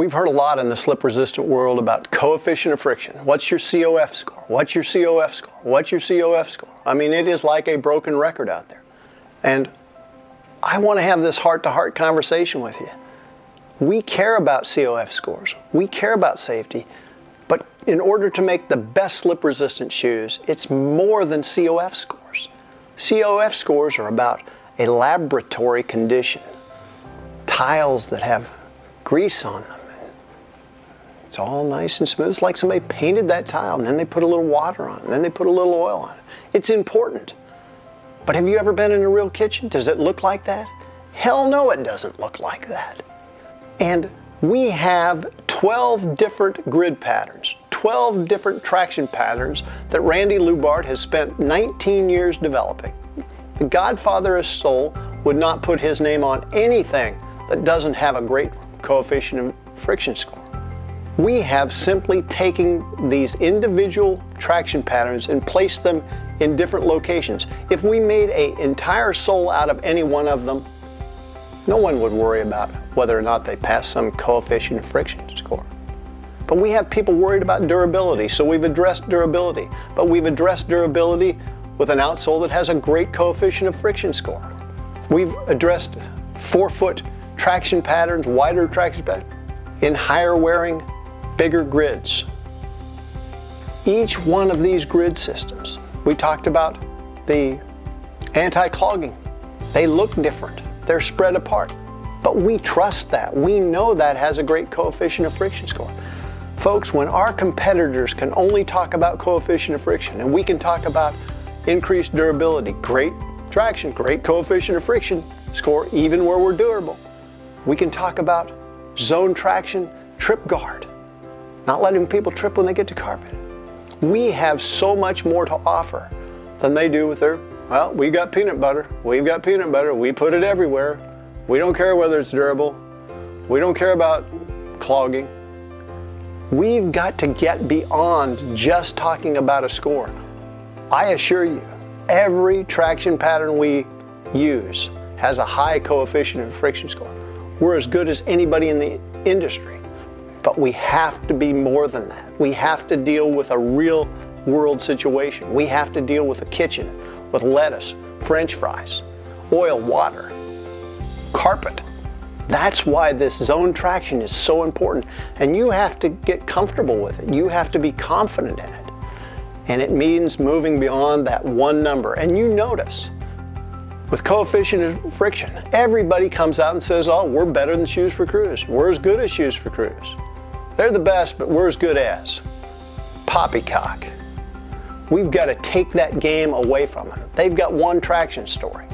We've heard a lot in the slip-resistant world about coefficient of friction. What's your COF score? What's your COF score? What's your COF score? I mean, it is like a broken record out there. And I want to have this heart-to-heart conversation with you. We care about COF scores. We care about safety. But in order to make the best slip-resistant shoes, it's more than COF scores. COF scores are about a laboratory condition. Tiles that have grease on them. It's all nice and smooth. It's like somebody painted that tile and then they put a little water on it and then they put a little oil on it. It's important. But have you ever been in a real kitchen? Does it look like that? Hell no, it doesn't look like that. And we have 12 different grid patterns, 12 different traction patterns that Randy Lubart has spent 19 years developing. The godfather of sole would not put his name on anything that doesn't have a great coefficient of friction score. We have simply taken these individual traction patterns and placed them in different locations. If we made an entire sole out of any one of them, no one would worry about whether or not they pass some coefficient of friction score. But we have people worried about durability, so we've addressed durability. But we've addressed durability with an outsole that has a great coefficient of friction score. We've addressed 4-foot traction patterns, wider traction patterns, in higher wearing, bigger grids. Each one of these grid systems, we talked about the anti-clogging. They look different. They're spread apart. But we trust that. We know that has a great coefficient of friction score. Folks, when our competitors can only talk about coefficient of friction and we can talk about increased durability, great traction, great coefficient of friction score, even where we're durable. We can talk about zone traction, trip guard, not letting people trip when they get to carpet. We have so much more to offer than they do with their, well, we got peanut butter, we've got peanut butter, we put it everywhere. We don't care whether it's durable. We don't care about clogging. We've got to get beyond just talking about a score. I assure you, every traction pattern we use has a high coefficient of friction score. We're as good as anybody in the industry. But we have to be more than that. We have to deal with a real world situation. We have to deal with a kitchen, with lettuce, French fries, oil, water, carpet. That's why this zone traction is so important. And you have to get comfortable with it. You have to be confident in it. And it means moving beyond that one number. And you notice, with coefficient of friction, everybody comes out and says, oh, we're better than Shoes for Crews. We're as good as Shoes for Crews. They're the best, but we're as good as. Poppycock. We've got to take that game away from them. They've got one traction story.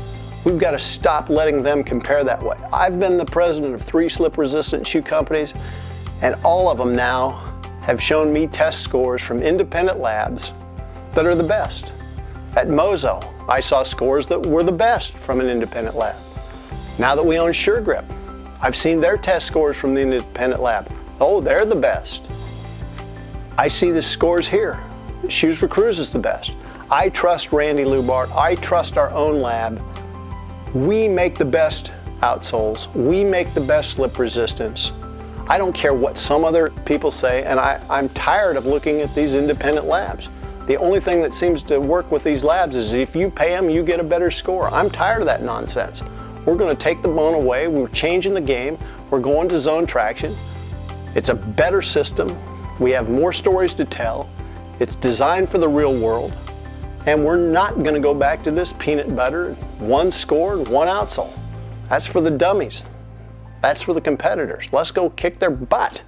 We've got to stop letting them compare that way. I've been the president of 3 slip-resistant shoe companies, and all of them now have shown me test scores from independent labs that are the best. At Mozo, I saw scores that were the best from an independent lab. Now that we own SureGrip, I've seen their test scores from the independent lab. Oh, they're the best. I see the scores here. Shoes for Crews is the best. I trust Randy Lubart. I trust our own lab. We make the best outsoles. We make the best slip resistance. I don't care what some other people say, and I'm tired of looking at these independent labs. The only thing that seems to work with these labs is if you pay them, you get a better score. I'm tired of that nonsense. We're going to take the bone away. We're changing the game. We're going to zone traction. It's a better system. We have more stories to tell. It's designed for the real world. And we're not going to go back to this peanut butter, one score and one outsole. That's for the dummies. That's for the competitors. Let's go kick their butt.